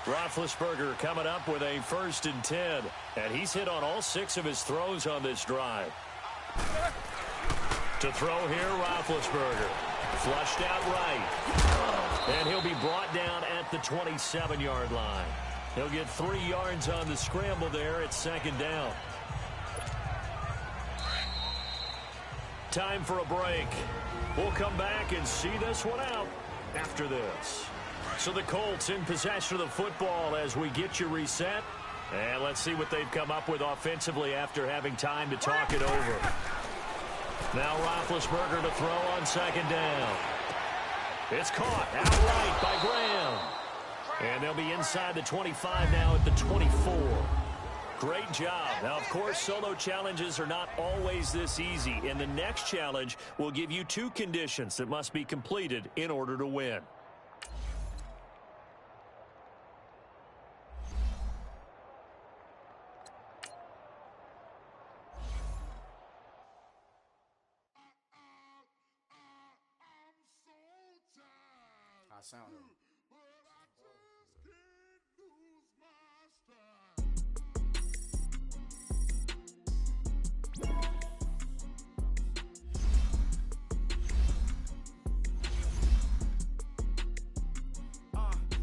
Roethlisberger coming up with a 1st and 10. And he's hit on all 6 of his throws on this drive. To throw here, Roethlisberger. Flushed out right. And he'll be brought down at the 27-yard line. He'll get 3 yards on the scramble there at 2nd down. Time for a break. We'll come back and see this one out after this. So the Colts in possession of the football as we get you reset. And let's see what they've come up with offensively after having time to talk it over. Now Roethlisberger to throw on 2nd down. It's caught outright by Graham. And they'll be inside the 25 now at the 24. Great job. Now, of course, solo challenges are not always this easy. And the next challenge will give you 2 conditions that must be completed in order to win. Sound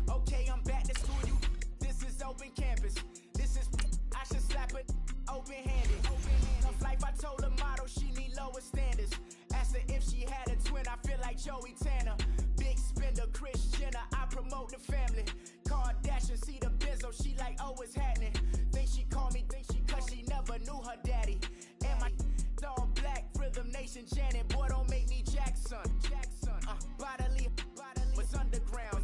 okay, I'm back to school. This is open campus. This is I should slap it open-handed. Tough life, I told her motto she need lower standards. Asked her if she had a twin, I feel like Joey Tanner. Big spender, Kris Jenner, I promote the family. Kardashian, see the Benzo, she like, oh, it's happening. Think she called me, cause she never knew her daddy. And my all black, Rhythm Nation, Janet, boy, don't make me Jackson. Bodily, was underground,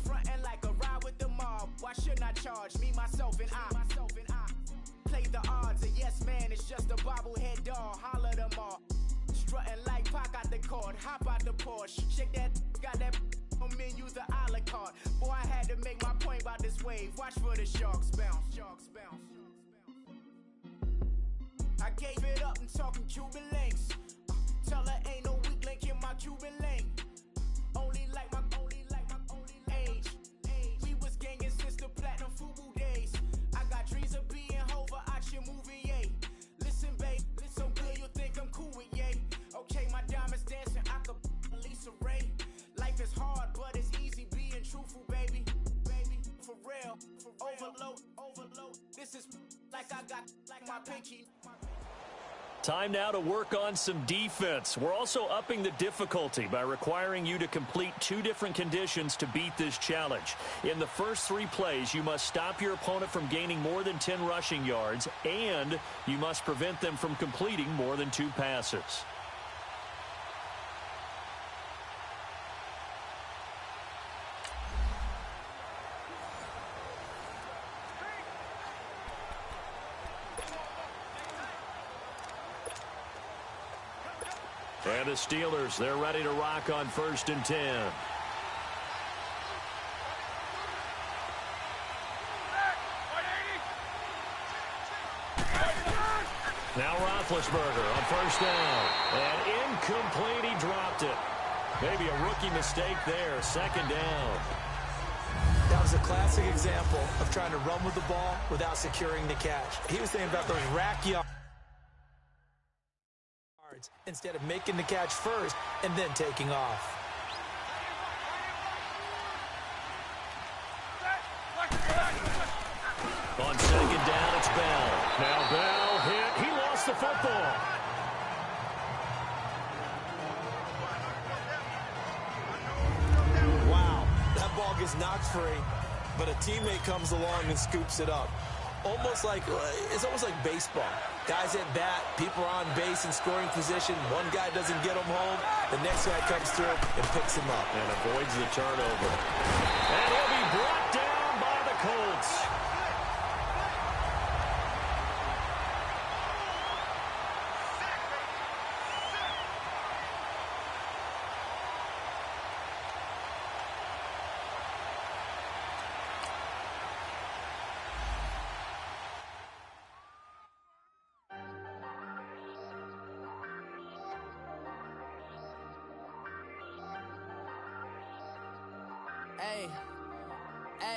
frontin' like a ride with the mob. Why shouldn't I charge me, myself, and I? Play the odds, a yes man, it's just a bobblehead doll. Holler them all. Strutting like Pac out the court, hop out the Porsche. Shake that, got that on menu, the a la carte. Boy, I had to make my point about this wave. Watch for the sharks bounce. I gave it up and talking Cuban links. Tell her ain't no weak link in my Cuban link. Only like my age. We was gangin' since the platinum FUBU days. I got dreams of being Hova out your movie, yay. Listen, babe, so good you'll think I'm cool with yay. Okay, my diamonds dancing, I could Lisa Ray. Life is hard, but it's easy being truthful, baby. For real, overload. This is like I got like my pinky. Time now to work on some defense. We're also upping the difficulty by requiring you to complete 2 different conditions to beat this challenge. In the first 3 plays, you must stop your opponent from gaining more than 10 rushing yards, and you must prevent them from completing more than 2 passes. And the Steelers, they're ready to rock on 1st and 10. Now Roethlisberger on 1st down. And incomplete, he dropped it. Maybe a rookie mistake there, 2nd down. That was a classic example of trying to run with the ball without securing the catch. He was thinking about those rack yards instead of making the catch first and then taking off. On 2nd down, it's Bell. Now Bell hit. He lost the football. Wow, that ball gets knocked free, but a teammate comes along and scoops it up. It's almost like baseball. Guys at bat, people are on base in scoring position. One guy doesn't get him home. The next guy comes through and picks him up. And avoids the turnover. And he'll be brought down by the Colts. Hey,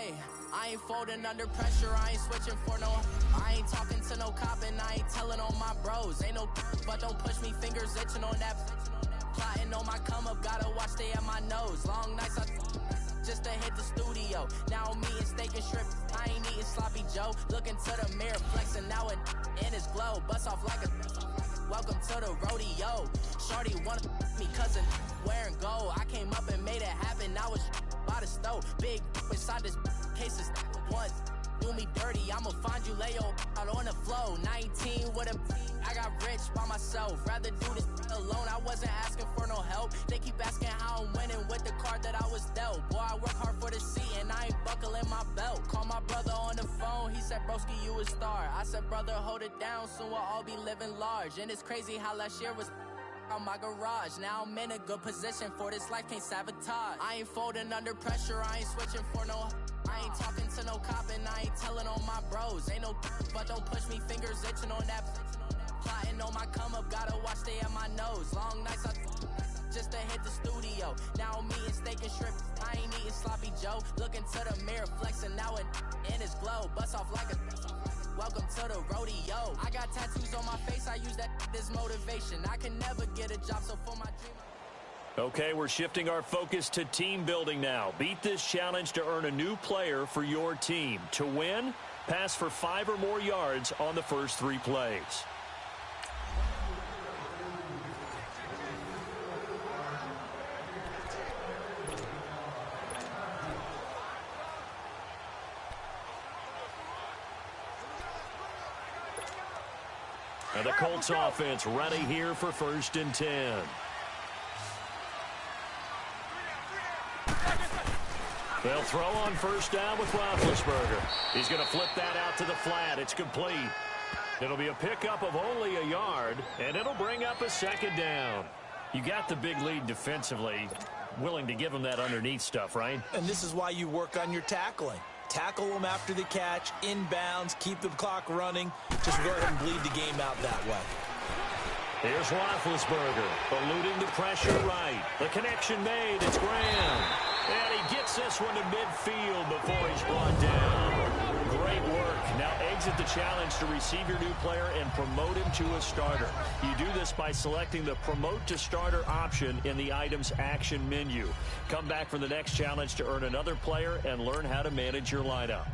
Hey, I ain't folding under pressure, I ain't switching for no. I ain't talking to no cop and I ain't telling on my bros. Ain't no but don't push me, fingers itching on that. Plotting on my come up, gotta watch stay at my nose. Long nights I just to hit the studio. Now I'm eating steak and shrimp, I ain't eating sloppy Joe. Looking to the mirror, flexing now it in his glow. Bust off like a welcome to the rodeo. Shorty wanna me cousin wearing gold. I came up and made it happen, now it's by the stove. Big inside this case is one. Do me dirty, I'ma find you lay your out on the floor. 19 with a I got rich by myself. Rather do this alone, I wasn't asking for no help. They keep asking how I'm winning with the card that I was dealt. Boy, I work hard for the seat and I ain't buckling my belt. Call my brother on the phone, he said, broski, you a star. I said, brother, hold it down, soon we'll all be living large. And it's crazy how last year was on my garage. Now I'm in a good position for this life, can't sabotage. I ain't folding under pressure, I ain't switching for no. I ain't talking to no cop and I ain't telling on my bros. Ain't no but don't push me, fingers itching on that. Plotting on my come up, gotta watch stay at my nose. Long nights I just to hit the studio. Now I'm eating steak and shrimp, I ain't eating sloppy Joe. Looking to the mirror, flexing now it in his glow. Bust off like a welcome to the rodeo. I got tattoos on my face, I use that as motivation. I can never get a job, so for my dream. Okay, we're shifting our focus to team building now. Beat this challenge to earn a new player for your team. To win, pass for 5 or more yards on the first 3 plays. And the Colts offense ready here for 1st and 10. They'll throw on 1st down with Roethlisberger. He's going to flip that out to the flat. It's complete. It'll be a pickup of only a yard, and it'll bring up a 2nd down. You got the big lead defensively. Willing to give them that underneath stuff, right? And this is why you work on your tackling. Tackle them after the catch, inbounds, keep the clock running. Just go ahead and bleed the game out that way. Here's Roethlisberger, eluding the pressure right. The connection made. It's Graham. And he gets this one to midfield before he's brought down. Great work. Now exit the challenge to receive your new player and promote him to a starter. You do this by selecting the Promote to Starter option in the item's action menu. Come back for the next challenge to earn another player and learn how to manage your lineup.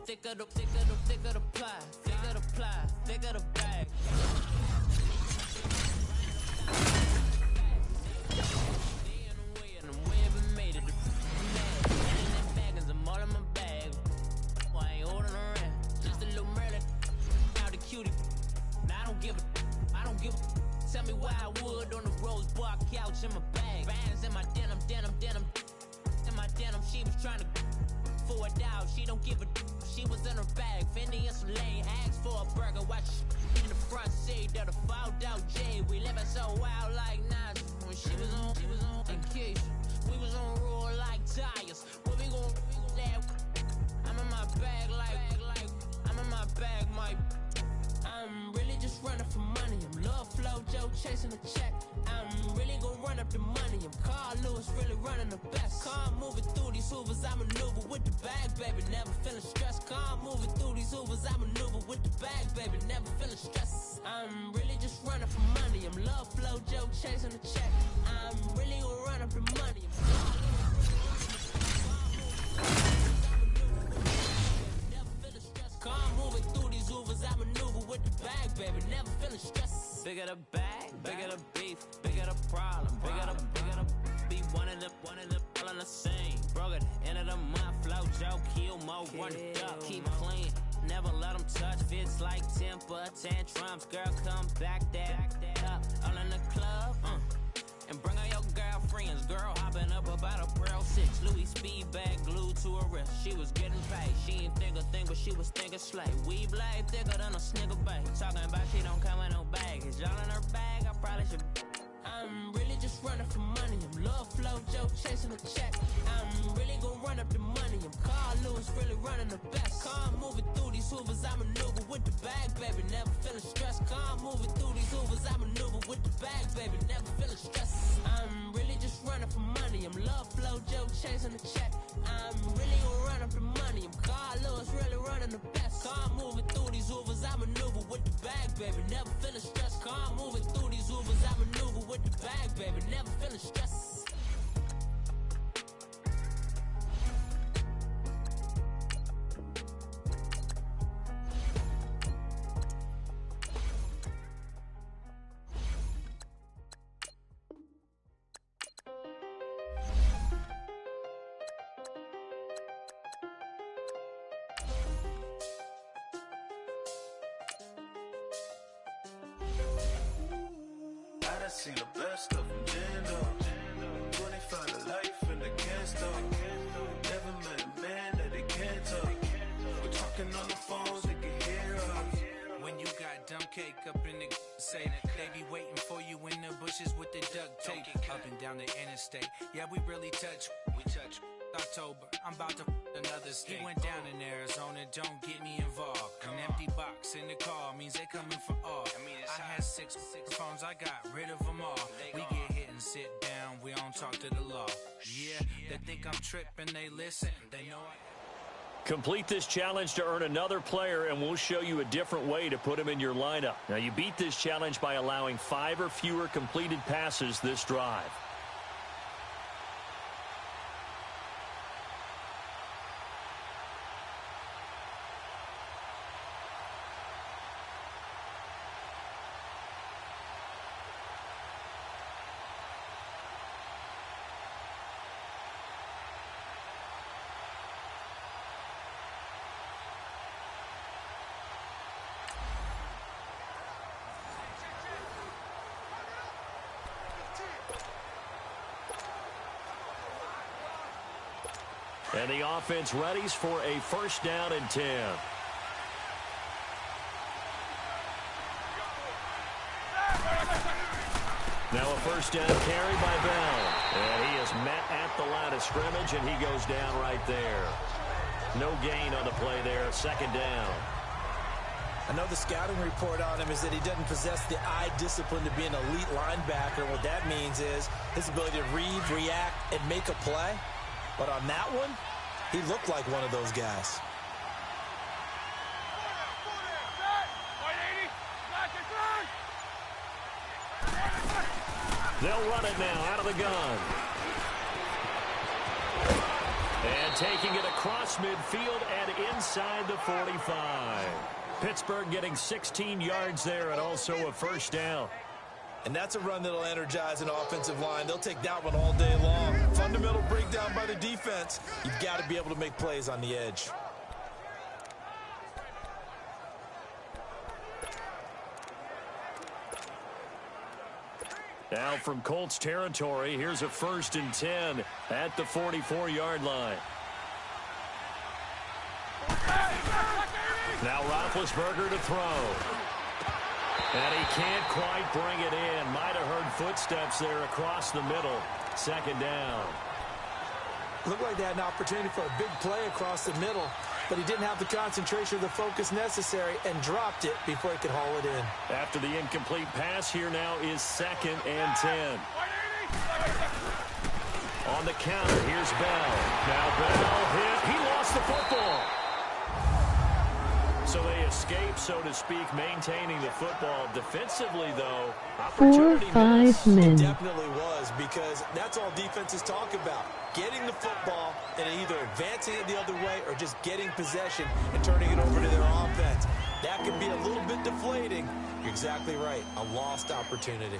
Thicker the pie, thicker the ply, thicker the bag. Made it. I'm all in my bag. I ain't holding around. Just a little Merlin. Now the cutie. Now I don't give a. Tell me why I would on the rose bar couch in my bag. Bands in my denim. In my denim, she was trying to for it out. She don't give a. She was in her bag, Fendi and some lane. Asked for a burger, watch in the front seat. That a fouled out J. We living so wild like Nas. When she was on vacation, we was on roll like tires. What we gon' that? I'm in my bag like I'm in my bag, Mike. I'm really just running for money. I'm Love Flow Joe chasing a check. I'm really gon' run up the money. I'm Carl Lewis, really running the best. Car moving through these hoovers, I maneuver with the bag, baby. Never feeling stressed. Car moving through these hoovers, I maneuver with the bag, baby. Never feeling stressed. I'm really just running for money. I'm Love Flow Joe chasing a check. I'm really gon' run up the money. Car moving through these hoovers, I maneuver with the bag, baby. Never feeling stressed. Bigger the bag, bigger the beef, bigger the problem, bigger the be one of them all in the same. Broke at the end of the month, flow Joe, kill mo, run it up, keep clean. Never let them touch, fits like temper tantrums. Girl, come back that up, all in the club, And bring all your girlfriends, girl hopping up about a Pearl 6. Louis speed bag glued to her wrist. She was getting paid. She ain't think a thing, but she was thinking slay. We blade thicker than a snicker bag. Talking about she don't come with no baggage. Y'all in her bag, I probably should. I'm really just running for money. I'm love flow, Joe chasing a check. I'm really gonna run up the money. I'm Carl Lewis, really running the best. Car moving through these hoovers, I maneuver with the bag, baby. Never feeling stressed. Car moving through these hoovers, I maneuver with the bag, baby. Never feeling stressed. I'm really just running for money. I'm love flow, Joe chasing a check. I'm really gonna run up the money. I'm Carl Lewis, really running the best. Car moving through these hoovers, I maneuver with the bag, baby. Never feeling stressed. Car moving through these hoovers, I maneuver with the bag, baby. Never feeling stressed. I seen the best of them, Jando. 25 to life in the can't stop. Never met a man that they can't talk. We're talking on the phones, they can hear us. When you got dumb cake up in the say they be waiting for you in the bushes with the duct tape up and down the interstate. Yeah, we really touch. We touch. October, I'm about to another state. He went down in Arizona, don't get me involved. An empty box in the car means they coming for all. I had six phones, I got rid of them all. We get hit and sit down, we don't talk to the law. Yeah, they think I'm tripping, they listen, they know Complete this challenge to earn another player, and we'll show you a different way to put him in your lineup. Now, you beat this challenge by allowing 5 or fewer completed passes this drive. And the offense readies for a first down and 10. Now a first down carry by Bell. And he is met at the line of scrimmage, and he goes down right there. No gain on the play there, second down. I know the scouting report on him is that he doesn't possess the eye discipline to be an elite linebacker. What that means is his ability to read, react, and make a play. But on that one, he looked like one of those guys. They'll run it now out of the gun. And taking it across midfield and inside the 45. Pittsburgh getting 16 yards there and also a first down. And that's a run that'll energize an offensive line. They'll take that one all day long. Fundamental breakdown by the defense. You've got to be able to make plays on the edge. Now from Colts territory, here's a 1st and 10 at the 44-yard line. Now Roethlisberger to throw. And he can't quite bring it in. Might have heard footsteps there across the middle. Second down. Looked like they had an opportunity for a big play across the middle, but he didn't have the concentration or the focus necessary and dropped it before he could haul it in. After the incomplete pass, here now is 2nd and 10. On the counter, here's Bell. Now Bell hit. He lost the football. So they escape, so to speak, maintaining the football. Defensively, though, opportunity 4-5 men. It definitely was, because that's all defenses talk about. Getting the football and either advancing it the other way or just getting possession and turning it over to their offense. That can be a little bit deflating. You're exactly right. A lost opportunity.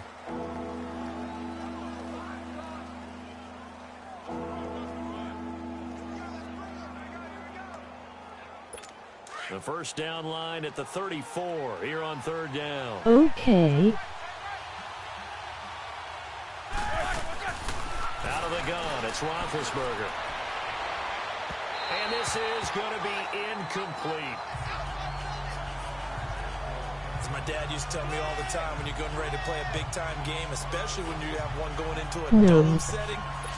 The first down line at the 34 here on 3rd down. Okay. of the gun. It's Roethlisberger. And this is going to be incomplete. As my dad used to tell me all the time, when you're getting ready to play a big-time game, especially when you have one going into a dome setting,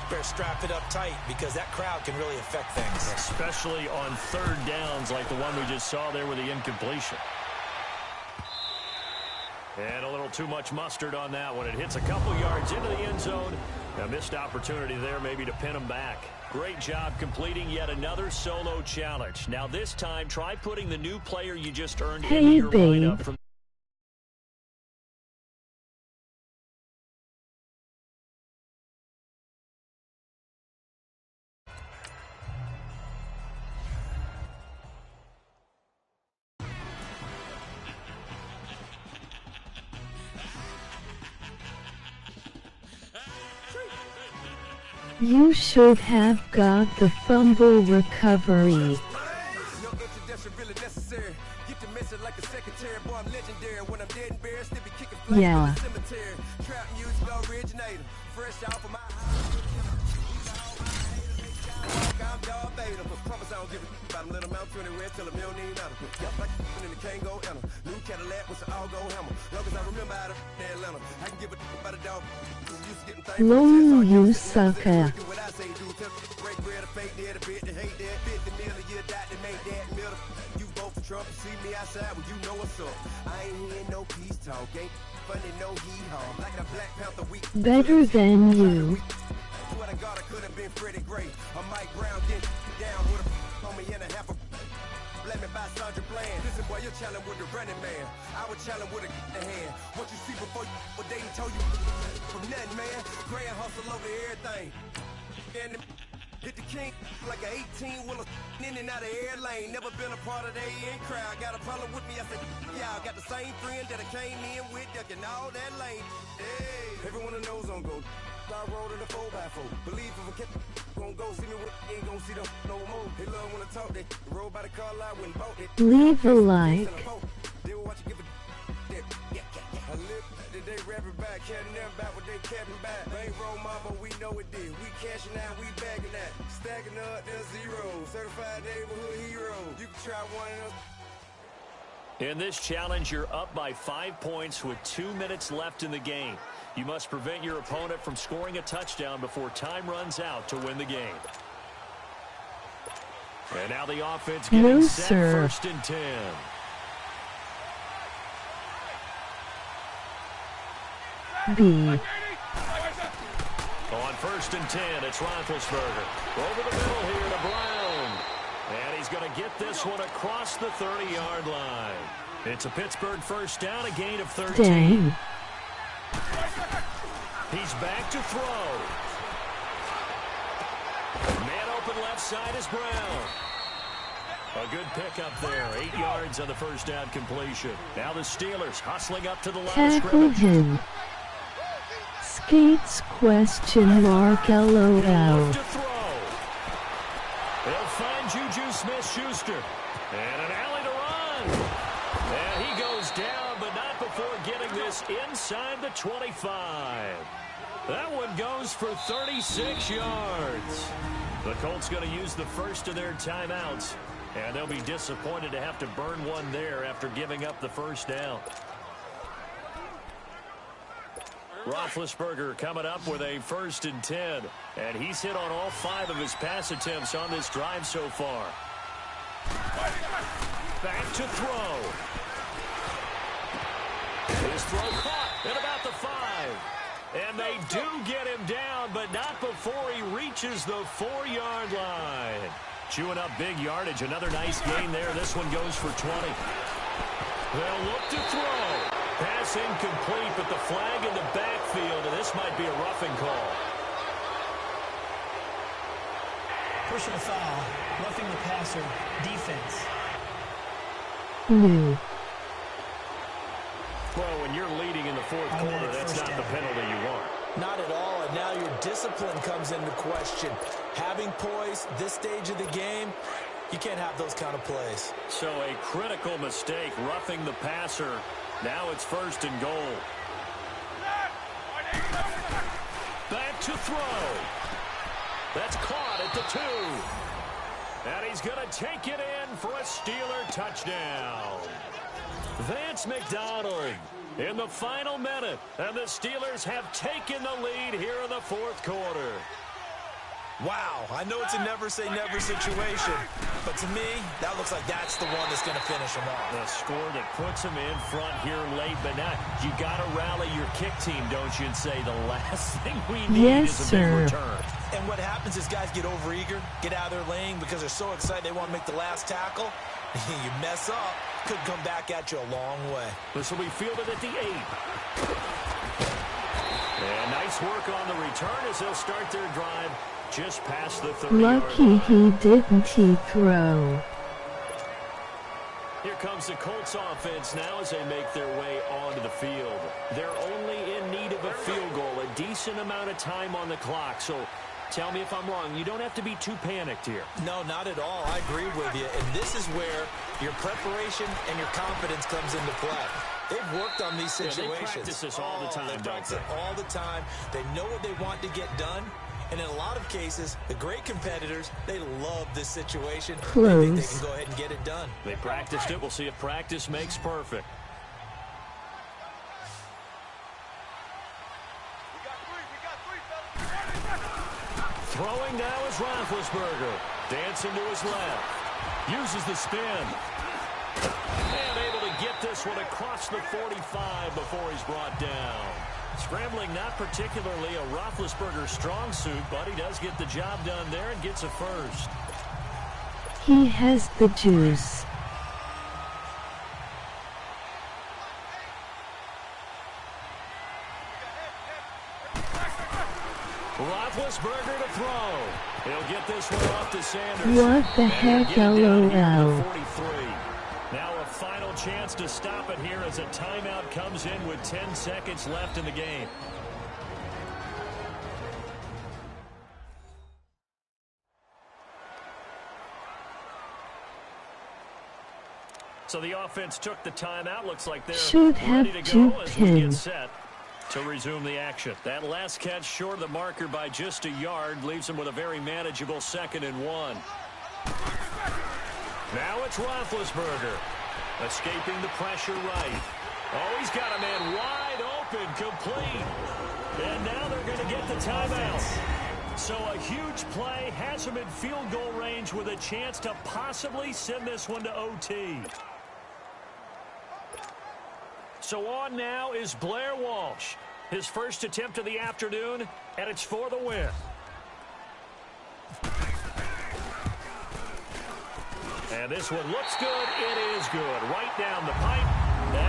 better strap it up tight because that crowd can really affect things. Especially on third downs like the one we just saw there with the incompletion. And a little too much mustard on that one. It hits a couple yards into the end zone. A missed opportunity there maybe to pin him back. Great job completing yet another solo challenge. Now this time, try putting the new player you just earned into your lineup from You should have got the fumble recovery. No introduction really necessary. Get to message like a secretary. Boy, I'm legendary. When I'm dead and buried, still be kicking flags in the cemetery. Trap music originator. Fresh off of my I'm dog beta. Promise I don't give a about them. Let them out to anywhere. Tell them you don't need nothing. Like in the Kango enter. New Cadillac with an all-go hammer. Long as I remember how to Atlanta. I can give a about a dog. Lol, you sucker. Better than you. Let me buy Sandra Bland. Listen, boy, you're challenging with the running man. I would challenge with a hand. What you see before you, what they told you from nothing, man. Grand hustle over everything. And hit the king like an 18-wheeler in and out of air lane. Never been a part of the in crowd. Got a problem with me? I said, y'all got the same friend that I came in with, ducking all that lane. Hey, everyone knows on go. I rolled in a 4x4. Believe if I kept gon' go see me, ain't gon' see them no more. They love when I talk, they roll by the car lot when bought it. Leave a like. They will watch you give a I live today rapping back, catching them back what they capping back. Bankroll mama, we know it did. We cashing out, we bagging that. Stacking up, there's zero. Certified neighborhood hero. You can try one of them. In this challenge, you're up by 5 points with 2 minutes left in the game. You must prevent your opponent from scoring a touchdown before time runs out to win the game. And now the offense getting set, first and 10. B. On first and 10, it's Roethlisberger. Over the middle here to Brown. And he's going to get this one across the 30-yard line. It's a Pittsburgh first down, a gain of 13. Dang. He's back to throw. Man open left side is Brown. A good pickup there. 8 yards on the first down completion. Now the Steelers hustling up to the line of Tackle scrimmage. him. Skates question mark LOL. To throw. They'll find Juju Smith-Schuster. And an alley to run. And he goes down, but not before getting this inside the 25. That one goes for 36 yards. The Colts going to use the first of their timeouts. And they'll be disappointed to have to burn one there after giving up the first down. Roethlisberger coming up with a first and 10. And he's hit on all 5 of his pass attempts on this drive so far. Back to throw. His throw caught at about the 5. And they do get him down, but not before he reaches the 4-yard line. Chewing up big yardage. Another nice gain there. This one goes for 20. They'll look to throw. Pass incomplete, but the flag in the backfield, and this might be a roughing call. Personal foul, roughing the passer, defense. Blue. Well, when you're leading in the fourth quarter, that's not the penalty you want. Not at all, and now your discipline comes into question. Having poise this stage of the game, you can't have those kind of plays. So a critical mistake, roughing the passer. Now it's first and goal. Back to throw. That's caught at the 2. And he's going to take it in for a Steeler touchdown. Vance McDonald in the final minute. And the Steelers have taken the lead here in the fourth quarter. Wow, I know it's a never-say-never situation, but to me, that looks like that's the one that's going to finish them off. The score that puts them in front here late, but now you got to rally your kick team, don't you, and say the last thing we need is a big return. And what happens is guys get overeager, get out of their lane because they're so excited they want to make the last tackle. You mess up, could come back at you a long way. This will be fielded at the 8. And nice work on the return as they'll start their drive just past the 30-yard line. Lucky he didn't throw. Here comes the Colts offense now as they make their way onto the field. They're only in need of a field goal, a decent amount of time on the clock. So tell me if I'm wrong. You don't have to be too panicked here. No, not at all. I agree with you. And this is where your preparation and your confidence comes into play. They've worked on these situations. Yeah, they practice this all the time, they practice it all the time. They know what they want to get done. And in a lot of cases, the great competitors, they love this situation. Close. They think they can go ahead and get it done. They practiced it. We'll see if practice makes perfect. Throwing now is Roethlisberger. Dancing to his left. Uses the spin. And able to get this one across the 45 before he's brought down. Scrambling not particularly a Roethlisberger strong suit, but he does get the job done there and gets a first. He has the juice. Roethlisberger to throw. He'll get this one off to Sanders. What the heck, LOL. 43. Now a final chance to stop it here as a timeout comes in with 10 seconds left in the game. So the offense took the timeout. Looks like they're ready to go as we get set to resume the action. That last catch short of the marker by just a yard leaves them with a very manageable 2nd and 1. Now it's Roethlisberger. Escaping the pressure right. Oh, he's got a man wide open, complete. And now they're going to get the timeout. So a huge play has him in field goal range with a chance to possibly send this one to OT. So on now is Blair Walsh. His first attempt of the afternoon, and it's for the win. And this one looks good. It is good. Right down the pipe.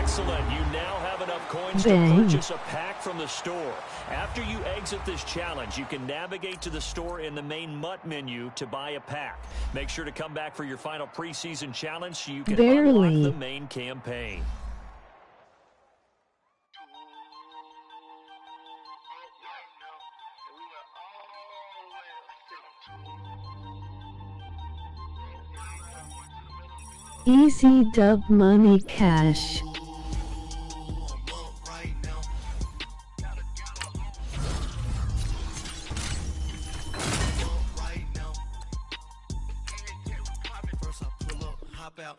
Excellent. You now have enough coins to purchase a pack from the store. After you exit this challenge, you can navigate to the store in the main MUT menu to buy a pack. Make sure to come back for your final preseason challenge so you can unlock the main campaign. Easy dub money cash. First I pull up, hop out,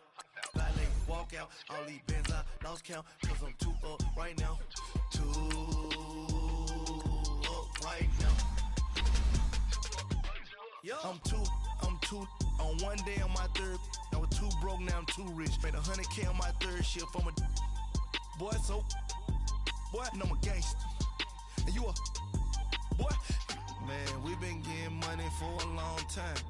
ballet, walk out, all these bands I lost count, cause I'm 2 up right now. 2 up right now. Yo, I'm two on one day on my third. I was 2 broke, now I'm 2 rich. Made 100K on my third shift from a boy, so boy, and I'm a gangster. And you a boy. Man, we been getting money for a long time.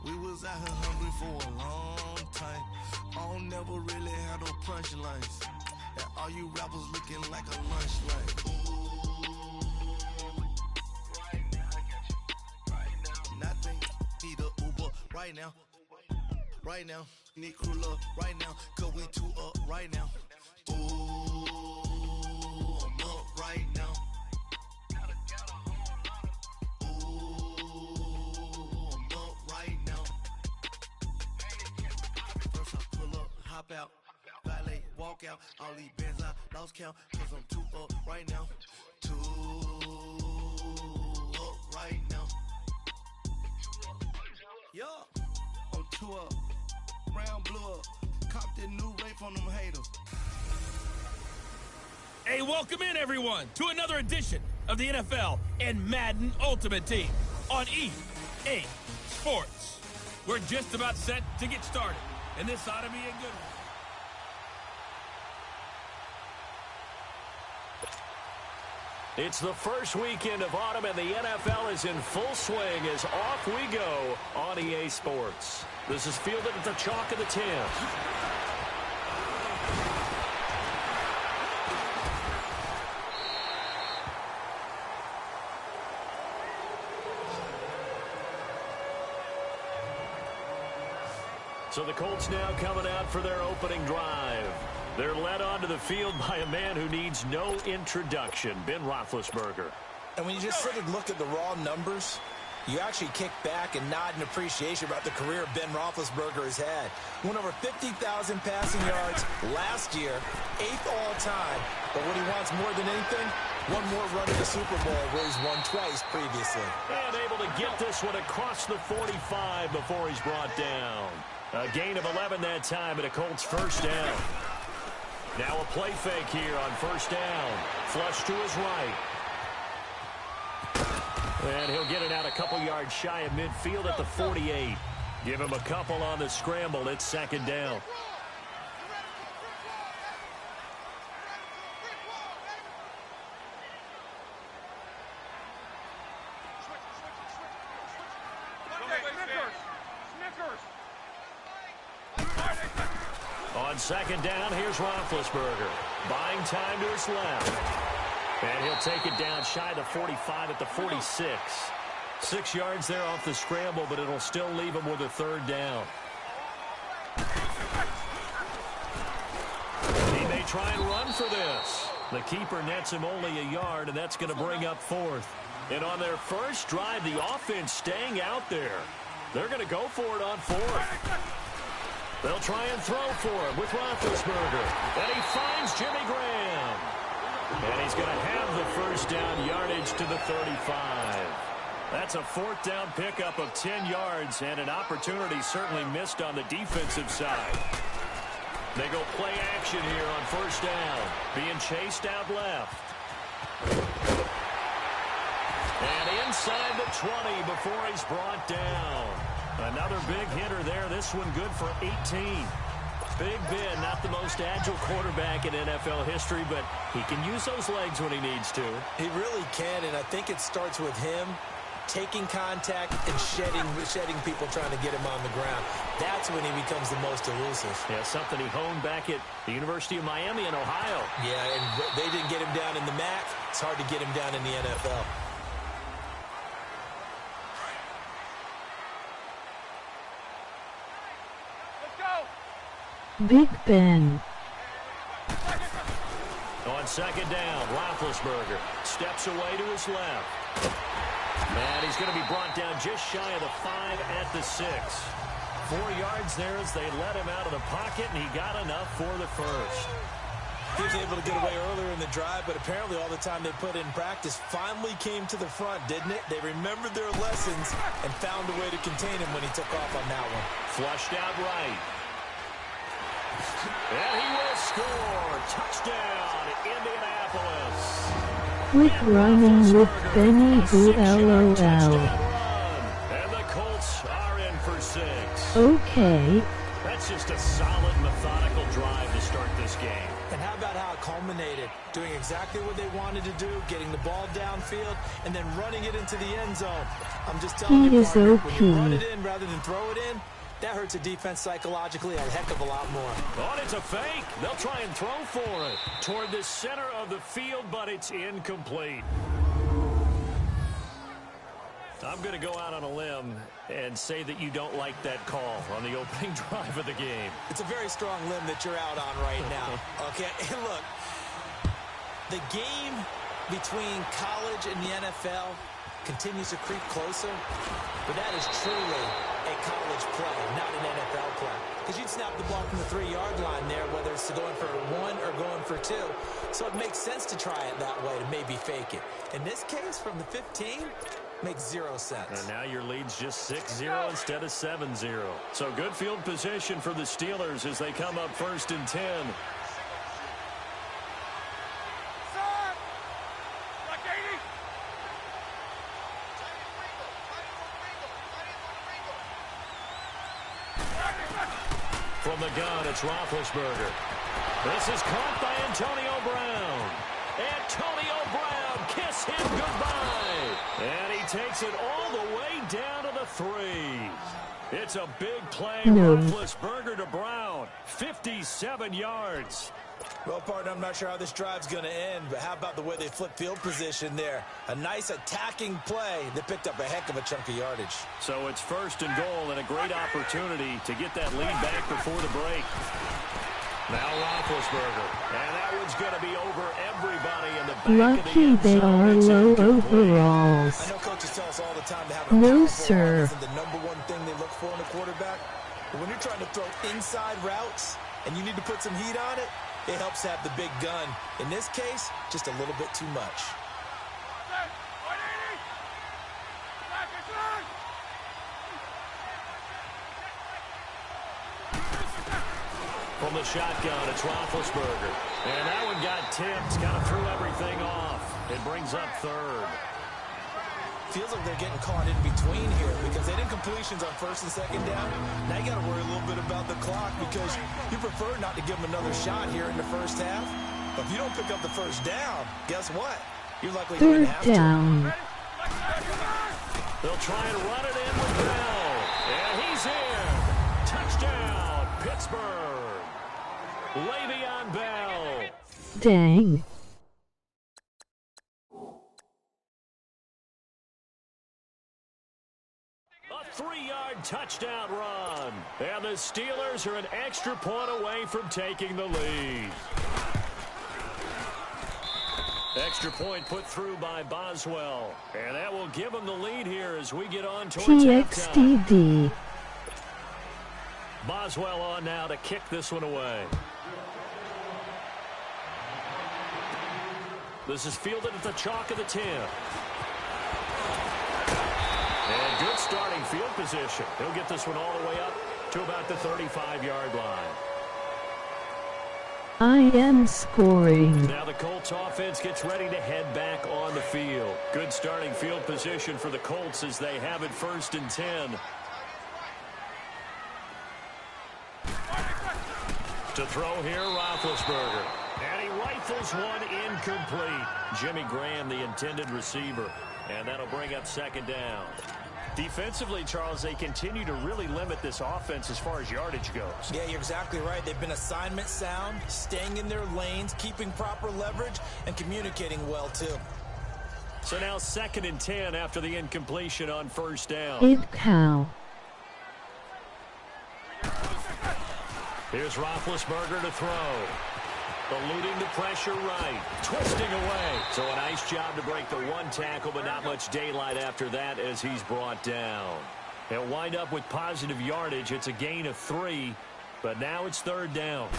We was out here hungry for a long time. I don't never really have no punchlines. And all you rappers looking like a lunch line. Nothing, need a Uber right now. Right now, need crew love right now, cause we 2 up right now. Ooh, I'm up right now. Ooh, I'm up right now. First I pull up, hop out, ballet, walk out, all these bands I lost count, cause I'm 2 up right now. 2 up right now. the new rape on them haters. Hey, welcome in, everyone, to another edition of the NFL and Madden Ultimate Team on EA Sports. We're just about set to get started, and this ought to be a good one. It's the first weekend of autumn, and the NFL is in full swing as off we go on EA Sports. This is fielded at the chalk of the 10. So the Colts now coming out for their opening drive. They're led onto the field by a man who needs no introduction, Ben Roethlisberger. And when you just sit and look at the raw numbers, you actually kick back and nod in appreciation about the career Ben Roethlisberger has had. Went over 50,000 passing yards last year, 8th all-time. But what he wants more than anything, one more run in the Super Bowl where he's won twice previously. And able to get this one across the 45 before he's brought down. A gain of 11 that time, and a Colts first down. Now a play fake here on first down. Flush to his right. And he'll get it out a couple yards shy of midfield at the 48. Give him a couple on the scramble. It's second down. On second down, here's Roethlisberger. Buying time to his left. And he'll take it down shy of the 45 at the 46. 6 yards there off the scramble, but it'll still leave him with a third down. He may try and run for this. The keeper nets him only a yard, and that's going to bring up fourth. And on their first drive, the offense staying out there. They're going to go for it on fourth. They'll try and throw for him with Roethlisberger. And he finds Jimmy Graham. And he's going to have the first down yardage to the 35. That's a fourth down pickup of 10 yards and an opportunity certainly missed on the defensive side. They go play action here on first down. Being chased out left. And inside the 20 before he's brought down. Another big hitter there. This one good for 18. Big Ben, not the most agile quarterback in NFL history, but he can use those legs when he needs to. He really can, and I think it starts with him taking contact and shedding people trying to get him on the ground. That's when he becomes the most elusive. Yeah, something he honed back at the University of Miami in Ohio. Yeah, and they didn't get him down in the MAC. It's hard to get him down in the NFL. Big Ben. On second down, Roethlisberger steps away to his left. And he's going to be brought down just shy of the 5 at the 6. 4 yards there as they let him out of the pocket, and he got enough for the first. He was able to get away earlier in the drive, but apparently all the time they put in practice finally came to the front, didn't it? They remembered their lessons and found a way to contain him when he took off on that one. Flushed out right. And he will score. Touchdown, Indianapolis. Quick running with Benny Who LOL. And the Colts are in for 6. Okay. That's just a solid, methodical drive to start this game. And how about how it culminated? Doing exactly what they wanted to do, getting the ball downfield, and then running it into the end zone. I'm just telling you, partner, when you run it in rather than throw it in, that hurts a defense psychologically a heck of a lot more. Oh, it's a fake. They'll try and throw for it toward the center of the field, but it's incomplete. I'm going to go out on a limb and say that you don't like that call on the opening drive of the game. It's a very strong limb that you're out on right now. Okay, and look, the game between college and the NFL continues to creep closer, but that is truly a college play, not an NFL play. Because you'd snap the ball from the 3-yard line there, whether it's going for 1 or going for 2. So it makes sense to try it that way, to maybe fake it. In this case, from the 15, Makes 0 sense. And now your lead's just 6-0 instead of 7-0. So good field position for the Steelers as they come up 1st and 10. From the gun, it's Roethlisberger. This is caught by Antonio Brown. Antonio Brown, kiss him goodbye. And he takes it all the way down to the 3. It's a big play. Roethlisberger to Brown. 57 yards. Well, partner, I'm not sure how this drive's going to end, but how about the way they flip field position there? A nice attacking play that picked up a heck of a chunk of yardage. So it's 1st and goal and a great opportunity to get that lead back before the break. Now Roethlisberger, and that one's going to be over everybody in the back Lucky of the they are low overalls. I know coaches tell us all the time to have No, sir. isn't the number one thing they look for in a quarterback. But when you're trying to throw inside routes and you need to put some heat on it, it helps have the big gun. In this case, just a little bit too much. From the shotgun, it's Roethlisberger. And that one got tipped, kind of threw everything off. It brings up 3rd. Feels like they're getting caught in between here because they didn't completions on 1st and 2nd down. Now you got to worry a little bit about the clock because you prefer not to give them another shot here in the 1st half. But if you don't pick up the 1st down, guess what? You're likely going to have 3rd down. They'll try and run it in with Bell. And he's in. Touchdown, Pittsburgh. Le'Veon Bell. Dang. A 3-yard touchdown run. And the Steelers are an extra point away from taking the lead. Extra point put through by Boswell. And that will give them the lead here as we get on towards halftime. TXTD. Boswell on now to kick this one away. This is fielded at the chalk of the 10. And good starting field position. He'll get this one all the way up to about the 35-yard line. I am scoring. Now the Colts offense gets ready to head back on the field. Good starting field position for the Colts as they have it 1st and 10. To throw here, Roethlisberger. And he rifles one incomplete. Jimmy Graham, the intended receiver. And that'll bring up 2nd down. Defensively, Charles, they continue to really limit this offense as far as yardage goes. Yeah, you're exactly right. They've been assignment sound, staying in their lanes, keeping proper leverage, and communicating well, too. So now 2nd and 10 after the incompletion on 1st down. It cow. Here's Roethlisberger to throw. Eluding the pressure right. Twisting away. So a nice job to break the 1 tackle, but not much daylight after that as he's brought down. He'll wind up with positive yardage. It's a gain of 3, but now it's 3rd down.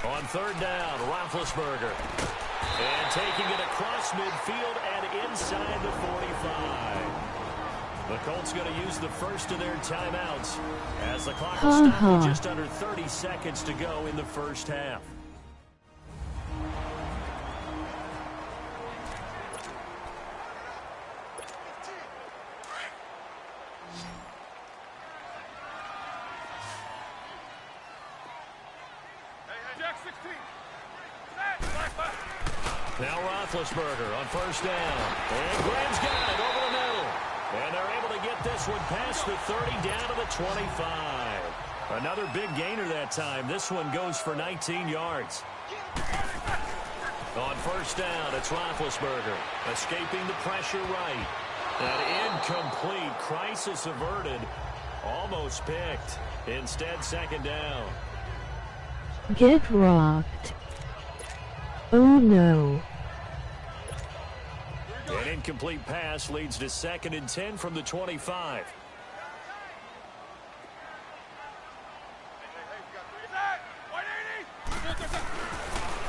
On 3rd down, Roethlisberger. And taking it across midfield and inside the 45. The Colts going to use the first of their timeouts as the clock will stop with just under 30 seconds to go in the 1st half. Now Roethlisberger on 1st down. And Graham's got it over the middle. And they're able to get this one past the 30 down to the 25. Another big gainer that time. This one goes for 19 yards. On 1st down, it's Roethlisberger. Escaping the pressure right. An incomplete. Crisis averted. Almost picked. Instead, 2nd down. Get rocked. Oh no. An incomplete pass leads to 2nd and 10 from the 25.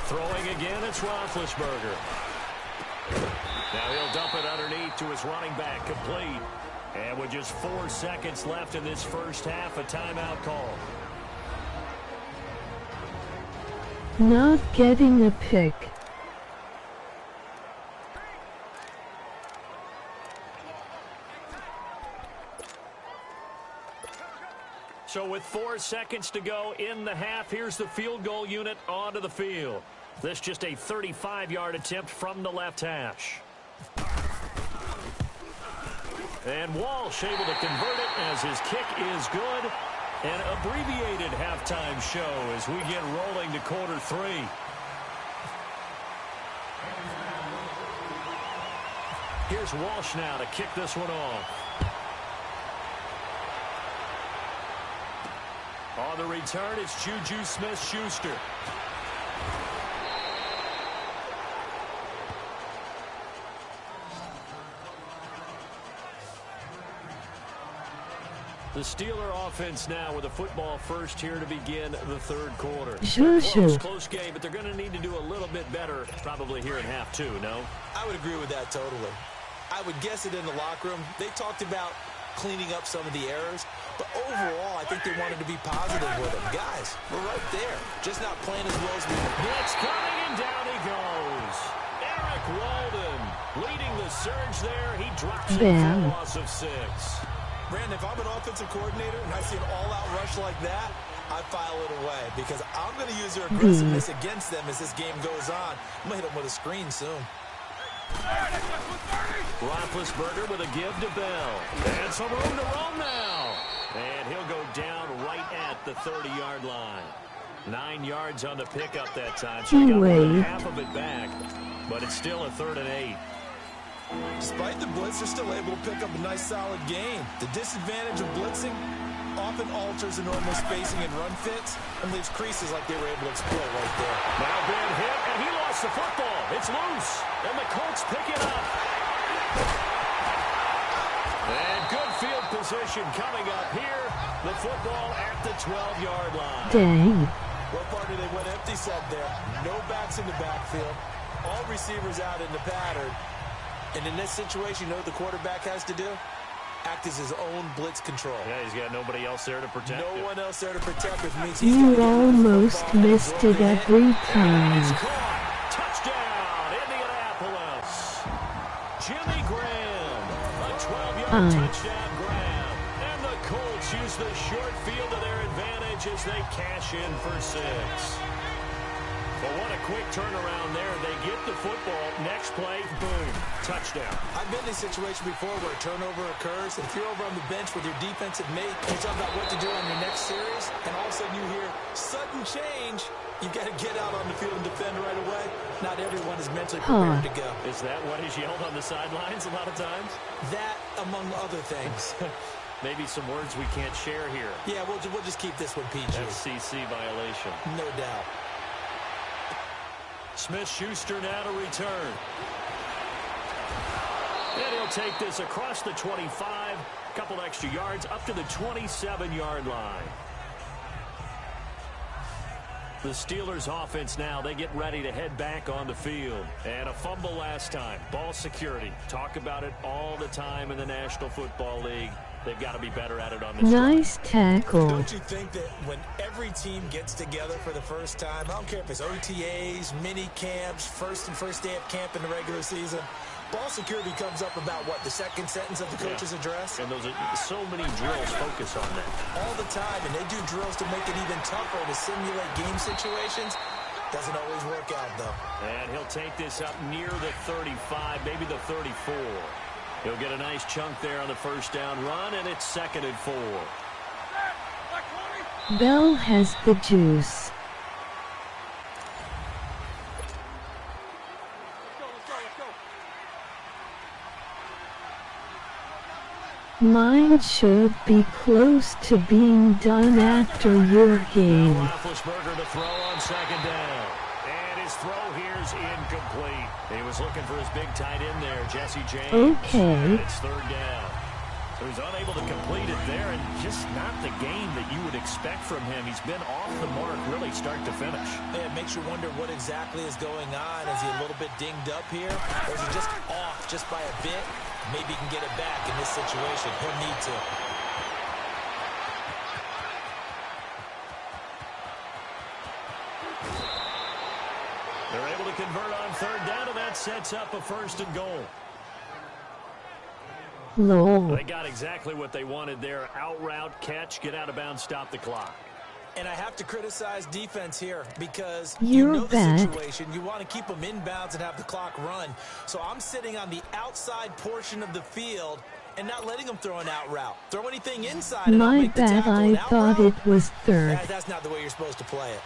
Throwing again, it's Roethlisberger. Now he'll dump it underneath to his running back, complete. And with just 4 seconds left in this first half, a timeout call. Not getting a pick. So with 4 seconds to go in the half, here's the field goal unit onto the field. This just a 35-yard attempt from the left hash. And Walsh able to convert it as his kick is good. An abbreviated halftime show as we get rolling to quarter 3. Here's Walsh now to kick this one off. On the return, it's Juju Smith-Schuster. The Steeler offense now with a football first here to begin the third quarter. Close game, but they're going to need to do a little bit better probably here in half 2, no? I would agree with that totally. I would guess it in the locker room. They talked about cleaning up some of the errors, but overall, I think they wanted to be positive with them. Guys, we're right there. Just not playing as well as we were. Blitz coming, and down he goes. Eric Walden leading the surge there. He drops it for a loss of 6. Brandon, if I'm an offensive coordinator and I see an all-out rush like that, I file it away because I'm going to use their aggressiveness against them as this game goes on. I'm going to hit them with a screen soon. Roethlisberger with a give to Bell. And some room to roam now. And he'll go down right at the 30-yard line. 9 yards on the pickup that time. So he got more than half of it back. But it's still a 3rd and 8. Despite the blitz, they're still able to pick up a nice, solid gain. The disadvantage of blitzing often alters the normal spacing and run fits and leaves creases like they were able to exploit right there. Now Ben hit, and he lost the football. It's loose, and the Colts pick it up. And good field position coming up here. The football at the 12-yard line. Dang. What part did they went empty set there? No backs in the backfield. All receivers out in the pattern. And in this situation, you know what the quarterback has to do? Act as his own blitz control. Yeah, he's got nobody else there to protect him. No one else there to protect him. Means he's You almost missed it every time. It's caught. Touchdown, Indianapolis. Jimmy Graham, a 12-yard touchdown grab. And the Colts use the short field to their advantage as they cash in for 6. But what a quick turnaround there. They get the football. Next play, boom, touchdown. I've been in a situation before where a turnover occurs, and if you're over on the bench with your defensive mate, you talk about what to do on your next series, and all of a sudden you hear sudden change. You've got to get out on the field and defend right away. Not everyone is mentally prepared to go. Is that what is yelled on the sidelines a lot of times? That, among other things. Maybe some words we can't share here. Yeah, we'll just keep this one PG. FCC violation. No doubt. Smith-Schuster now to return. And he'll take this across the 25, a couple extra yards, up to the 27-yard line. The Steelers offense now, they get ready to head back on the field. And a fumble last time. Ball security. Talk about it all the time in the National Football League. They've got to be better at it on this Nice tackle. Don't you think that when every team gets together for the first time, I don't care if it's OTAs, mini camps, first day of camp in the regular season, ball security comes up about what, the second sentence of the coach's address? And those are so many drills focus on that. All the time, and they do drills to make it even tougher to simulate game situations. Doesn't always work out, though. And he'll take this up near the 35, maybe the 34. He'll get a nice chunk there on the first down run, and it's 2nd and 4. Bell has the juice. Mine should be close to being done after your game. Roethlisberger to throw on 2nd down. And his throw here's incomplete. He was looking for his big tight end there, Jesse James. Okay. And it's 3rd down. who's unable to complete it there, and just not the game that you would expect from him. He's been off the mark really start to finish. It makes you wonder what exactly is going on. Is he a little bit dinged up here, or is he just off just by a bit? Maybe he can get it back in this situation. He'll need to. They're able to convert on third down, and that sets up a 1st and goal. Lol. They got exactly what they wanted there. Out route, catch, get out of bounds, stop the clock. And I have to criticize defense here because You're you know the bad. situation. You want to keep them inbounds and have the clock run. So I'm sitting on the outside portion of the field and not letting them throw an out route. Throw anything inside and I'll My make the bad, tackle. I An out thought route? it was third. That's not the way you're supposed to play it.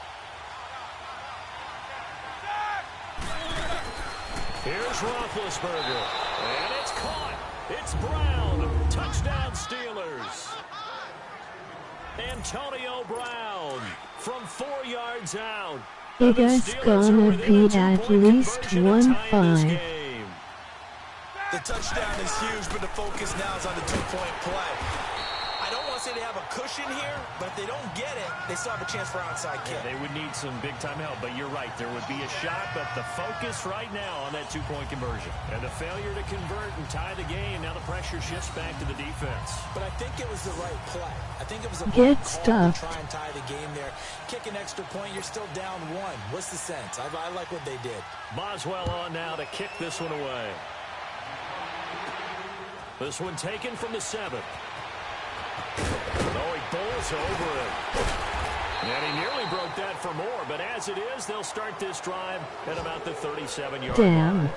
Here's Roethlisberger, and it's caught. It's Brown. Touchdown, Steelers. Antonio Brown from 4 yards out. It is gonna be at least 1-5. The touchdown is huge, but the focus now is on the 2-point play. I don't want to say they have a cushion here, but if they don't get it, they still have a chance for onside kick. They would need some big-time help, but you're right. There would be a shot, but the focus right now on that 2-point conversion. And the failure to convert and tie the game, now the pressure shifts back to the defense. But I think it was the right play. I think it was a Get call stuffed. to try and tie the game there. Kick an extra point, you're still down 1. What's the sense? I like what they did. Boswell on now to kick this one away. This one taken from the 7. Oh, he bowls over it. And he nearly broke that for more, but as it is, they'll start this drive at about the 37-yard Damn. line.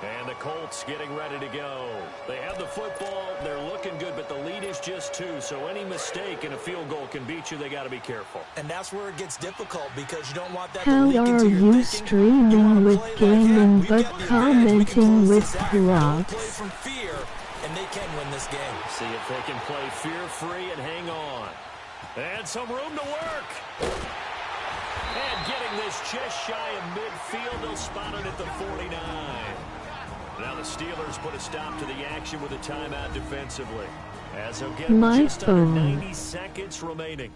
And the Colts getting ready to go. They have the football. They're looking good, but the lead is just 2, so any mistake in a field goal can beat you. They got to be careful. And that's where it gets difficult because you don't want that to How leak are into your you thinking. streaming with gaming We've but got the advantage. We can commenting close with this out. Don't play props? from fear, and they can win this game. See if they can play fear-free and hang on. And some room to work. And getting this just shy of midfield, they'll spot it at the 49. Now the Steelers put a stop to the action with a timeout defensively, as they'll get My just under phone. 90 seconds remaining.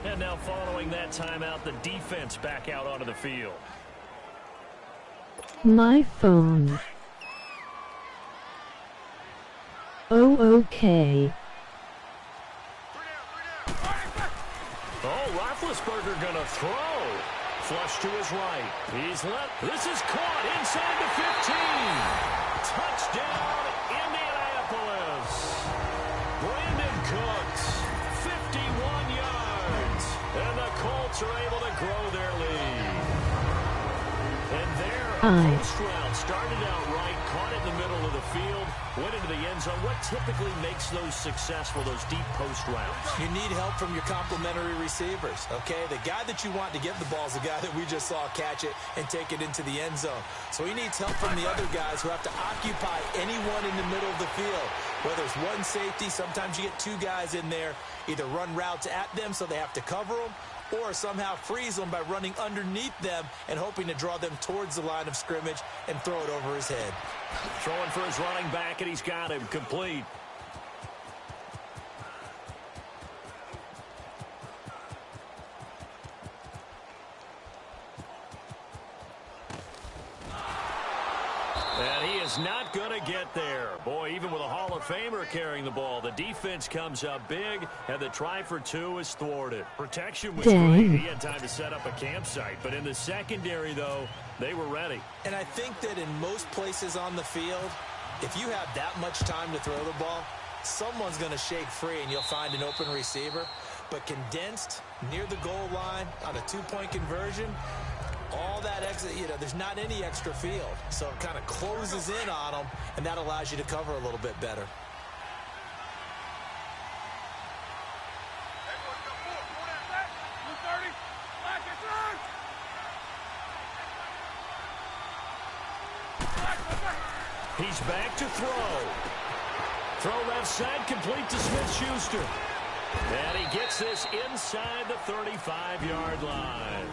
And now following that timeout, the defense back out onto the field. My phone. Oh, okay. Oh, Roethlisberger gonna throw. Flush to his right. He's left. This is caught inside the 15. Touchdown, Indianapolis. Brandon Cooks, 51 yards. And the Colts are able to grow their lead. And their post route started out right, caught it in the middle of the field, went into the end zone. What typically makes those successful, those deep post routes? You need help from your complementary receivers, okay? The guy that you want to get the ball is the guy that we just saw catch it and take it into the end zone. So he needs help from the other guys who have to occupy anyone in the middle of the field. Whether it's one safety, sometimes you get 2 guys in there, either run routes at them so they have to cover them, or somehow freeze them by running underneath them and hoping to draw them towards the line of scrimmage and throw it over his head. Throwing for his running back, and he's got him complete. And he is not going to get there. Boy, even with a Hall of Famer carrying the ball, the defense comes up big, and the try for 2 is thwarted. Protection was great. He had time to set up a campsite, but in the secondary, though, they were ready. And I think that in most places on the field, if you have that much time to throw the ball, someone's going to shake free and you'll find an open receiver. But condensed near the goal line on a 2-point conversion, all that exit, there's not any extra field. So it kind of closes in on them, and that allows you to cover a little bit better. He's back to throw. Throw left side, complete to Smith-Schuster. And he gets this inside the 35-yard line.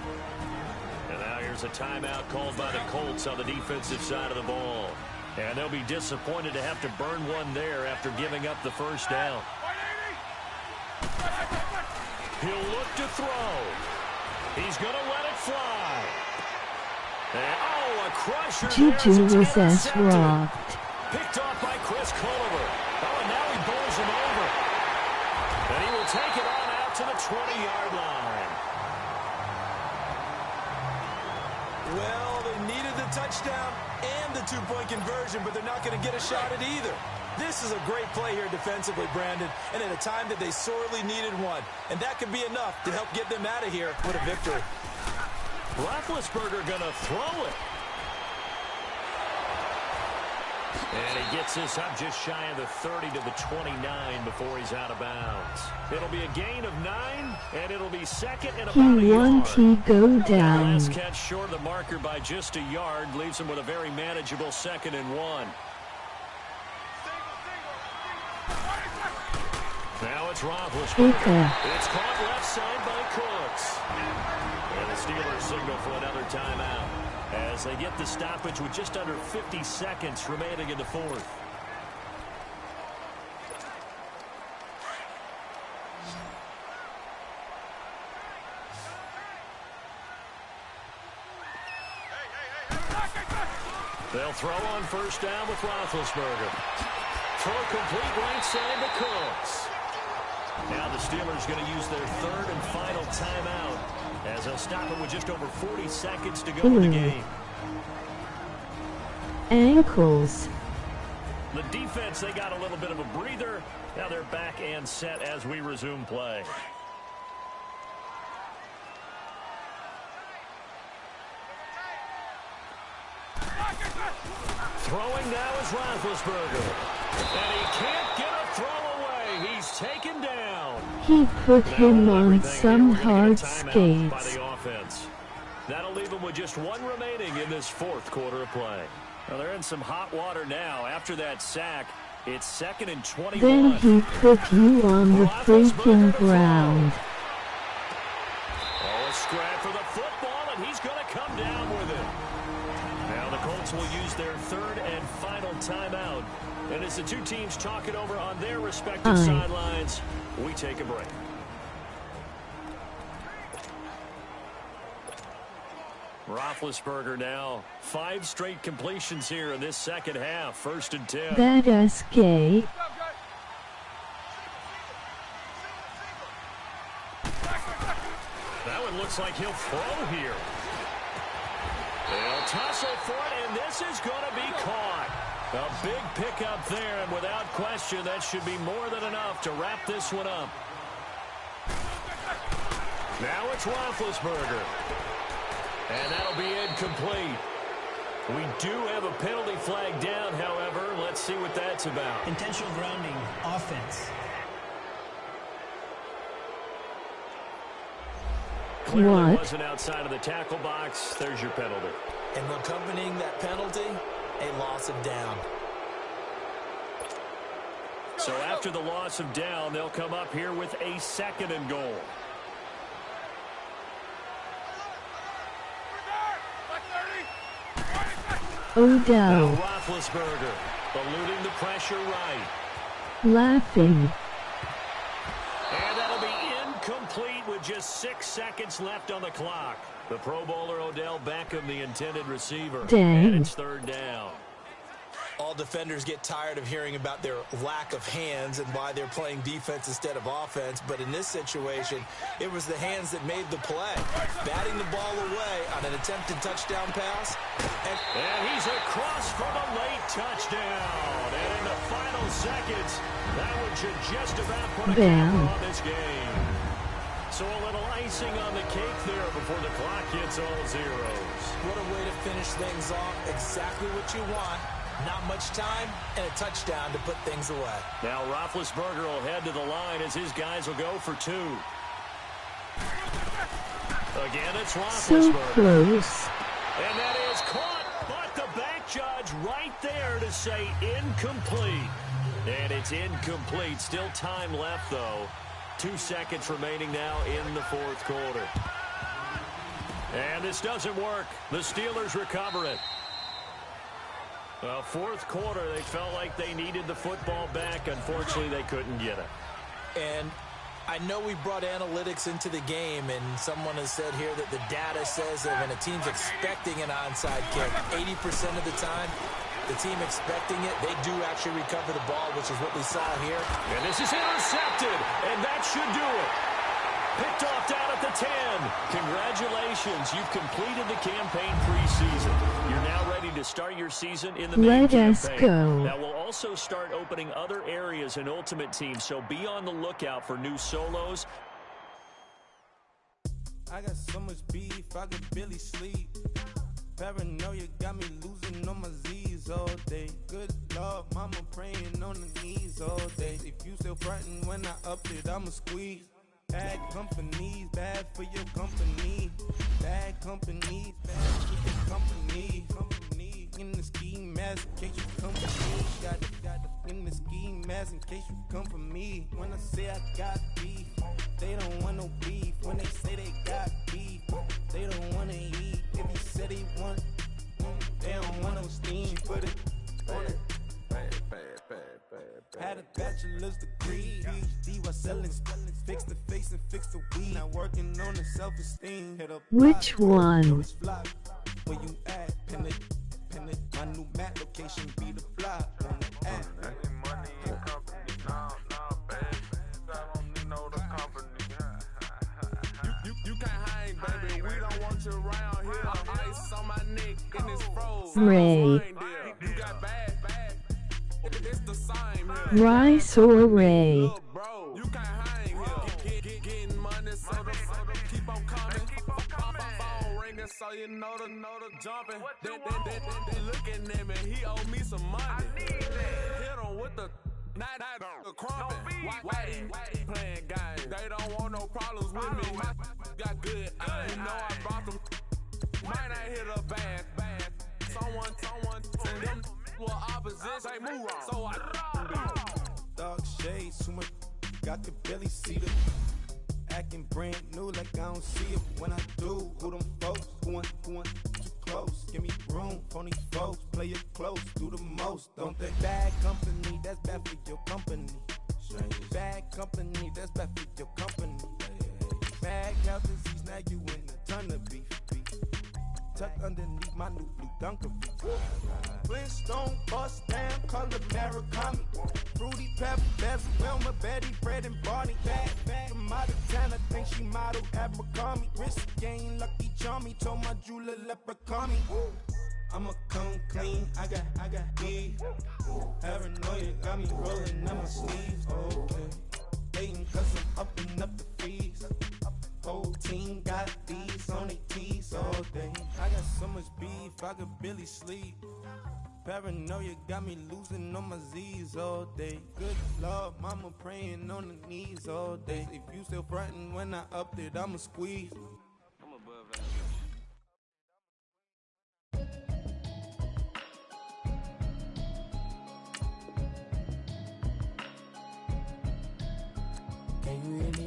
And now here's a timeout called by the Colts on the defensive side of the ball. And they'll be disappointed to have to burn one there after giving up the first down. He'll look to throw. He's going to let it fly. And, a crusher Juju there. was as rocked. Picked off by Chris Culliver. And now he bowls him over. And he will take it on out to the 20-yard line. Well, they needed the touchdown and the two-point conversion, but they're not going to get a shot at either. This is a great play here defensively, Brandon, and at a time that they sorely needed one. And that could be enough to help get them out of here with a victory. Roethlisberger going to throw it. And he gets this up just shy of the 30 to the 29 before he's out of bounds. It'll be a gain of 9, and it'll be second and about a yard. He go down. Last catch short of the marker by just a yard leaves him with a very manageable 2nd and 1. Now it's Roethlisberger. It's caught left side by Cooks. And the Steelers signal for another timeout as they get the stoppage with just under 50 seconds remaining in the fourth. They'll throw on first down with Roethlisberger. Throw complete right side to Cooks. Now the Steelers going to use their 3rd and final timeout as they'll stop it with just over 40 seconds to go in the game. Ankles. The defense, they got a little bit of a breather. Now they're back and set as we resume play. Throwing now is Roethlisberger. And he can't get a throw away. He's taken down. He put him on some hard skates. By the offense. That'll leave him with just 1 remaining in this 4th quarter of play. Well, they're in some hot water now. After that sack, it's 2nd and 21. Then he put you on the freaking ground. A scrap for the football, and he's going to come down with it. Now the Colts will use their 3rd and final timeout. And as the two teams talk it over on their respective sidelines, we take a break. Roethlisberger now 5 straight completions here in this second half. 1st and 10. That is gay. That one looks like he'll throw here. They'll tussle for it, and this is going to be caught. A big pickup there, and without question, that should be more than enough to wrap this one up. Now it's Roethlisberger. And that'll be incomplete. We do have a penalty flag down, however. Let's see what that's about. Intentional grounding, offense. Clearly wasn't outside of the tackle box. There's your penalty. And accompanying that penalty, a loss of down. So after the loss of down, they'll come up here with a 2nd and goal. Odell. Now Roethlisberger eluding the pressure right. Laughing. And that'll be incomplete with just 6 seconds left on the clock. The Pro Bowler Odell Beckham, the intended receiver. Dang. And it's 3rd down. All defenders get tired of hearing about their lack of hands and why they're playing defense instead of offense. But in this situation, it was the hands that made the play. Batting the ball away on an attempted touchdown pass. And he's across for the late touchdown. And in the final seconds, that one should just about put a camera on this game. So a little icing on the cake there before the clock hits all zeros. What a way to finish things off. Exactly what you want. Not much time and a touchdown to put things away. Now Roethlisberger will head to the line as his guys will go for 2. Again, it's Roethlisberger. So close. And that is caught, but the back judge right there to say incomplete. And it's incomplete. Still time left, though. 2 seconds remaining now in the 4th quarter. And this doesn't work. The Steelers recover it. Well, fourth quarter, they felt like they needed the football back. Unfortunately, they couldn't get it. And I know we brought analytics into the game, and someone has said here that the data says that when a team's expecting an onside kick, 80% of the time, the team expecting it, they do actually recover the ball, which is what we saw here. And this is intercepted, and that should do it. Picked off down at the 10. Congratulations. You've completed the campaign preseason. You're now ready to start your season in the main campaign. Let us go. That will also start opening other areas in Ultimate Team, so be on the lookout for new solos. I got so much beef, I could barely sleep. Paranoia got me losing on my Z's all day. Good Lord, mama praying on the knees all day. If you still frontin' when I up it, I'ma squeeze. Bad companies, bad for your company. Bad companies, bad for your company. Company in the ski mask in case you come for me. Got it in the ski mask in case you come for me. When I say I got beef, they don't want no beef. When they say they got beef, they don't wanna eat. If you said they want, they don't want no steam. Put it on it. Had a bachelor's degree, PhD while selling, fix the face and fix the weed. Now working on the self-esteem. Which one? Where you at? Pin it. My new map location be the fly on the app. Money and company, no, baby. I don't need no the company. You can't hang, baby. We don't want you around here. Ice on my neck and it's froze. Ray. You got bad. It's the same here. Rice or Ray? Look, bro, you can't hang here. Getting money, so the keep on coming. Phone ringing, so you know the jumping. They looking at me, he owe me some money. I need that. Hit him with the not the crumping. Why they playing games? They don't want no problems with me. Got good. You know I brought them. Might not hit a bad. Someone send them. Well, opposition, they move wrong. So I Dog shades, too much. Got the belly see the acting brand new like I don't see it. When I do, who them folks? Who want too close? Give me room, phony folks. Play it close, do the most. Don't they? Bad company, that's bad for your company. Bad company, that's bad for your company. Bad cow disease, now you in a ton of beef. Tuck underneath my new blue Dunkerbeat. Flintstone bust down, color Maricami. Fruity pepper, Bezel, Wilma, Betty, Fred, and Barney. Bad from out of town, I think she model Abercrombie. Wrist game, Lucky Charmy, told my jeweler leprechaun me. I'ma come clean, I got beef. Paranoia got me rolling on my sleeves. Okay, hating cause I'm upping up the fees. Whole team got these on their tees all day. I got so much beef, I could barely sleep. Paranoia got me losing on my Z's all day. Good Lord, mama praying on the knees all day. If you still frontin' when I up it, I'ma squeeze. I'm above Can you hear me?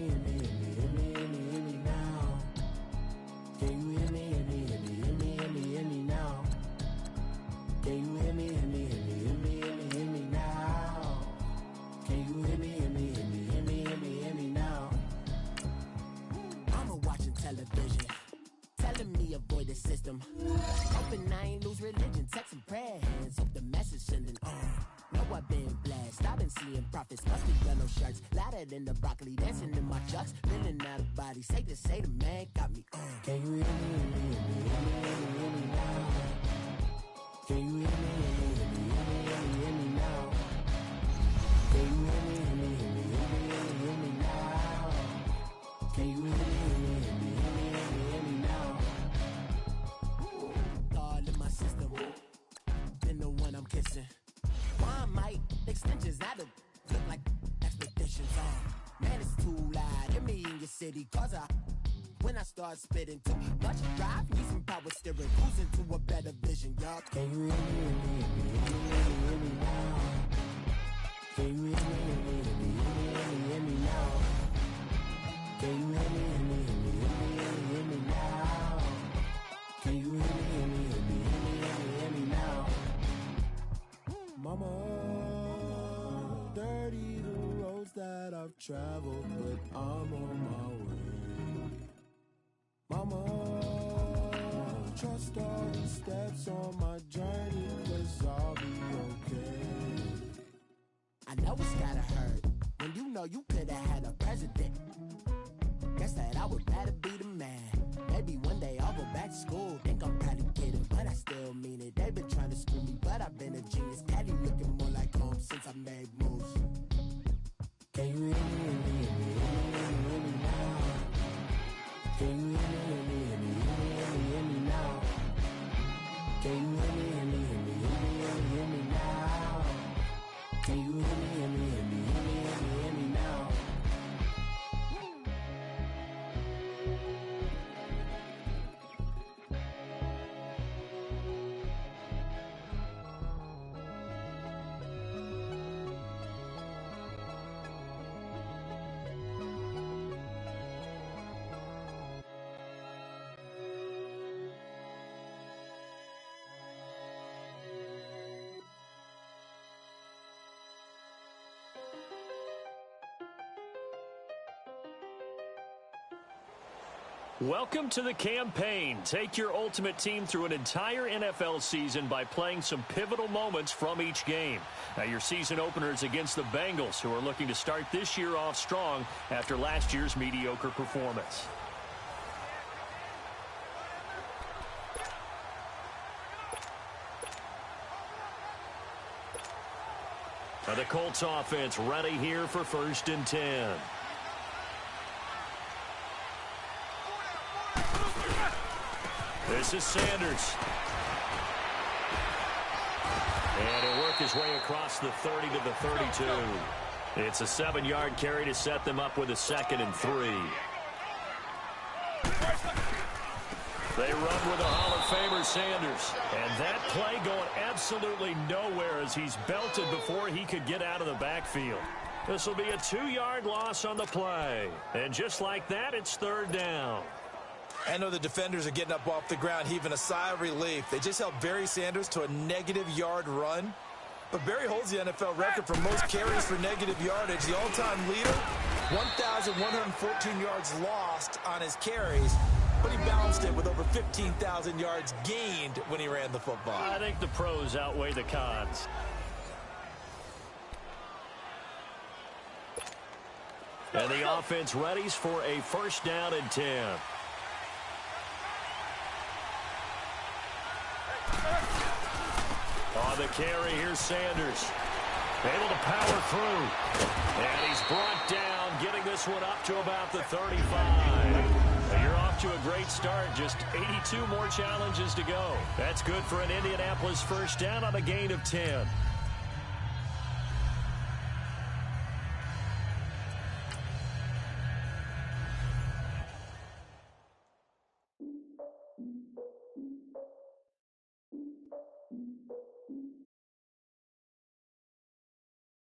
System. Hoping I ain't lose religion. Text and prayer hands. Hope the message sending on. Know I've been blessed. I've been seeing prophets. Mustard yellow shirts. Louder than the broccoli. Dancing in my chucks. Feeling out of body. Say the man got me on. Can you hear me now? Can you hear me now? Can you hear me now? Can you hear me now? Kissing. One might extensions out of look like expeditions on. Man, it's too loud. Hear me in your city, cause when I start spitting too much drive, need some power steering, cruising to a better vision, y'all. Can you hear me now? Can you hear me now? Can you hear me now? Can you hear me now? travel, but I'm on my way. Mama, trust all the steps on my journey, 'cause I'll be okay. I know it's gotta hurt when you know you could've had a president. Guess that I would rather be the man. Maybe one day I'll go back to school. Think I'm probably kidding, but I still mean it. They've been trying to screw me, but I've been a genius. Caddy looking more like home since I made moves. Can you hear me, hear me, hear me, hear me, hear me now? Can you hear me, hear me, hear me, hear me, hear me, hear me now? Can you hear me, hear me, hear me, hear me, hear me, hear me now? Can you hear me, hear me, hear me, hear me, hear me, hear me now? Welcome to the campaign. Take your ultimate team through an entire NFL season by playing some pivotal moments from each game. Now, your season opener is against the Bengals, who are looking to start this year off strong after last year's mediocre performance. Now, the Colts offense ready here for 1st and 10. This is Sanders. And he'll work his way across the 30 to the 32. It's a 7-yard carry to set them up with a 2nd and 3. They run with a Hall of Famer, Sanders. And that play going absolutely nowhere as he's belted before he could get out of the backfield. This will be a 2-yard loss on the play. And just like that, it's 3rd down. I know the defenders are getting up off the ground, heaving a sigh of relief. They just held Barry Sanders to a -yard run. But Barry holds the NFL record for most carries for negative yardage. The all-time leader, 1,114 yards lost on his carries. But he balanced it with over 15,000 yards gained when he ran the football. I think the pros outweigh the cons. And the offense readies for a 1st down and 10. On the carry, here's Sanders. Able to power through. And he's brought down, getting this one up to about the 35. You're off to a great start. Just 82 more challenges to go. That's good for an Indianapolis 1st down on a gain of 10.